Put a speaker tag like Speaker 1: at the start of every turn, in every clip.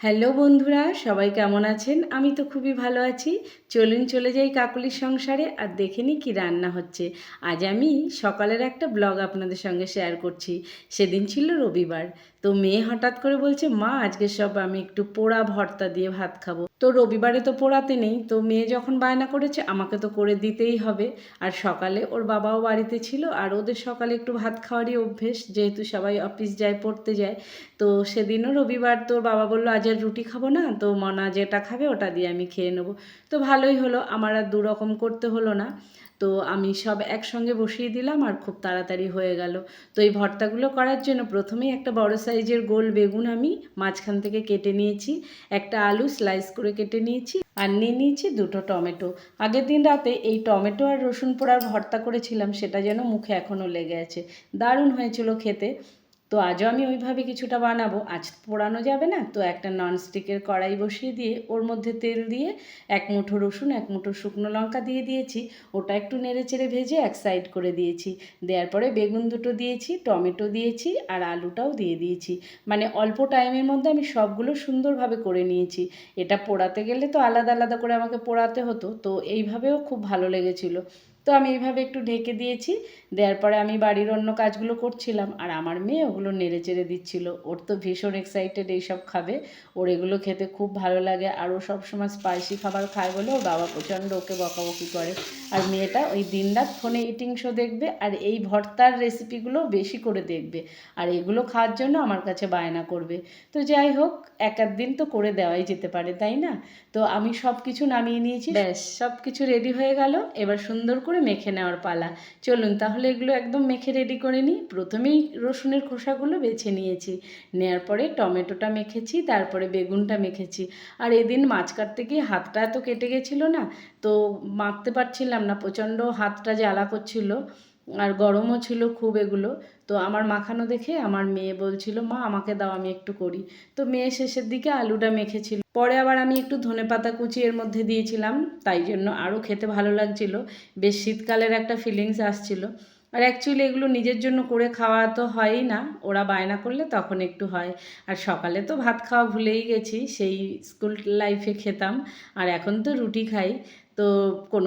Speaker 1: Hello বন্ধুরা, সবাই কেমন আছেন? আমি তো খুবই ভালো আছি। চলুন চলে যাই কাকলির সংসারে আর দেখে নিই কী রান্না হচ্ছে। আজ আমি সকালের একটা ব্লগ আপনাদের সঙ্গে শেয়ার করছি। সেদিন ছিল রবিবার। তো মেয়ে হঠাৎ করে বলছে, মা আজকে সব আমি একটু পোড়া ভর্তা দিয়ে ভাত খাবো। তো রবিবারে তো পোড়াতে নেই, তো মেয়ে যখন বায়না করেছে আমাকে তো করে দিতেই হবে। আর সকালে ওর বাবাও বাড়িতে ছিল, আর ওদের সকালে একটু ভাত খাওয়ারই অভ্যেস, যেহেতু সবাই অফিস যায়, পড়তে যায়। তো সেদিনও রবিবার, তোর বাবা বললো আজ আর রুটি খাবো না, তো মনা যেটা খাবে ওটা দিয়ে আমি খেয়ে নেবো। তো ভালোই হলো, আমার আর দুরকম করতে হলো না। তো আমি সব একসঙ্গে বসিয়ে দিলাম আর খুব তাড়াতাড়ি হয়ে গেল। তো এই ভর্তাগুলো করার জন্য প্রথমেই একটা বড় সাইজের গোল বেগুন আমি মাঝখান থেকে কেটে নিয়েছি, একটা আলু স্লাইস করে কেটে নিয়েছি, আর নিয়ে নিয়েছি দুটো টমেটো। আগের দিন রাতে এই টমেটো আর রসুন পোড়ার ভর্তা করেছিলাম, সেটা যেন মুখে এখনও লেগে আছে, দারুণ হয়েছিল খেতে। তো আজও আমি ওইভাবে কিছুটা বানাবো। আজ পোড়ানো যাবে না, তো একটা ননস্টিকের কড়াই বসিয়ে দিয়ে ওর মধ্যে তেল দিয়ে এক মুঠো রসুন, এক মুঠো শুকনো লঙ্কা দিয়ে দিয়েছি। ওটা একটু নেড়ে চেড়ে ভেজে এক সাইড করে দিয়েছি। দেওয়ার পরে বেগুন দুটো দিয়েছি, টমেটো দিয়েছি আর আলুটাও দিয়ে দিয়েছি। মানে অল্প টাইমের মধ্যে আমি সবগুলো সুন্দরভাবে করে নিয়েছি। এটা পোড়াতে গেলে তো আলাদা আলাদা করে আমাকে পোড়াতে হতো, তো এইভাবেও খুব ভালো লেগেছিলো। তো আমি এইভাবে একটু ঢেকে দিয়েছি। দেওয়ার পরে আমি বাড়ির অন্য কাজগুলো করছিলাম, আর আমার মেয়ে ওগুলো নেড়ে চেড়ে দিচ্ছিল। ওর তো ভীষণ এক্সাইটেড এইসব খাবে, ওর এগুলো খেতে খুব ভালো লাগে। আর ও সবসময় স্পাইসি খাবার খায় বলে ওর বাবা প্রচণ্ড ওকে বকাবকি করে। আর মেয়েটা ওই দিনরাত ফোনে ইটিং শো দেখবে, আর এই ভর্তার রেসিপিগুলো বেশি করে দেখবে, আর এগুলো খাওয়ার জন্য আমার কাছে বায়না করবে। তো যাই হোক, এক আধ দিন তো করে দেওয়াই যেতে পারে, তাই না? তো আমি সব কিছু নামিয়ে নিয়েছি, ব্যাস সব কিছু রেডি হয়ে গেল। এবার সুন্দর করে মেখে নেওয়ার পালা। চলুন তাহলে এগুলো একদম মেখে রেডি করে নিই। প্রথমেই রসুনের খোসাগুলো বেছে নিয়েছি, নেওয়ার পরে টমেটোটা মেখেছি, তারপরে বেগুনটা মেখেছি। আর এদিন মাছ কাটতে গিয়ে হাতটা এত কেটে গেছিলো না, তো মাখতে পারছিলাম না, প্রচণ্ড হাতটা জ্বালা করছিল, আর গরমও ছিল খুব এগুলো। তো আমার মাখানো দেখে আমার মেয়ে বলছিল, মা আমাকে দাও আমি একটু করি। তো মেয়ে শেষের দিকে আলুটা মেখেছিল, পরে আবার আমি একটু ধনেপাতা কুচি এর মধ্যে দিয়েছিলাম, তাই জন্য আরও খেতে ভালো লাগছিল। বেশ শীতকালের একটা ফিলিংস আসছিল। আর অ্যাকচুয়ালি এগুলো নিজের জন্য করে খাওয়া তো হয়ই না, ওরা বায়না করলে তখন একটু হয়। আর সকালে তো ভাত খাওয়া ভুলেই গেছি, সেই স্কুল লাইফে খেতাম, আর এখন তো রুটি খাই। তো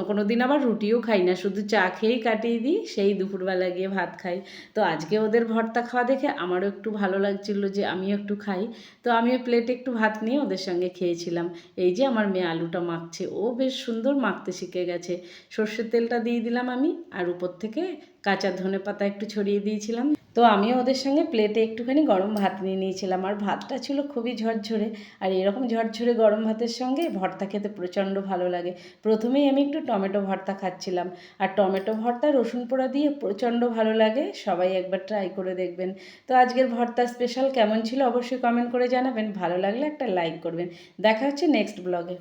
Speaker 1: কোনো দিন আবার রুটিও খাই না, শুধু চা খেয়েই কাটিয়ে দিই, সেই দুপুরবেলা গিয়ে ভাত খাই। তো আজকে ওদের ভর্তা খাওয়া দেখে আমারও একটু ভালো লাগছিলো যে আমিও একটু খাই। তো আমিও প্লেটে একটু ভাত নিয়ে ওদের সঙ্গে খেয়েছিলাম। এই যে আমার মেয়ে আলুটা মাখছে, ও বেশ সুন্দর মাখতে শিখে গেছে। সর্ষের তেলটা দিয়ে দিলাম আমি, আর উপর থেকে কাঁচা ধনেপাতা একটু ছড়িয়ে দিয়েছিলাম। তো আমিও ওদের সঙ্গে প্লেটে একটুখানি গরম ভাত নিয়ে নিয়েছিলাম, আর ভাতটা ছিল খুবই ঝরঝরে। আর এরকম ঝরঝরে গরম ভাতের সঙ্গে ভর্তা খেতে প্রচণ্ড ভালো লাগে। প্রথমেই আমি একটু টমেটো ভর্তা খাচ্ছিলাম, আর টমেটো ভর্তা রসুন পোড়া দিয়ে প্রচণ্ড ভালো লাগে, সবাই একবার ট্রাই করে দেখবেন। তো আজকের ভর্তা স্পেশাল কেমন ছিল অবশ্যই কমেন্ট করে জানাবেন, ভালো লাগলে একটা লাইক করবেন। দেখা হচ্ছে নেক্সট ব্লগে।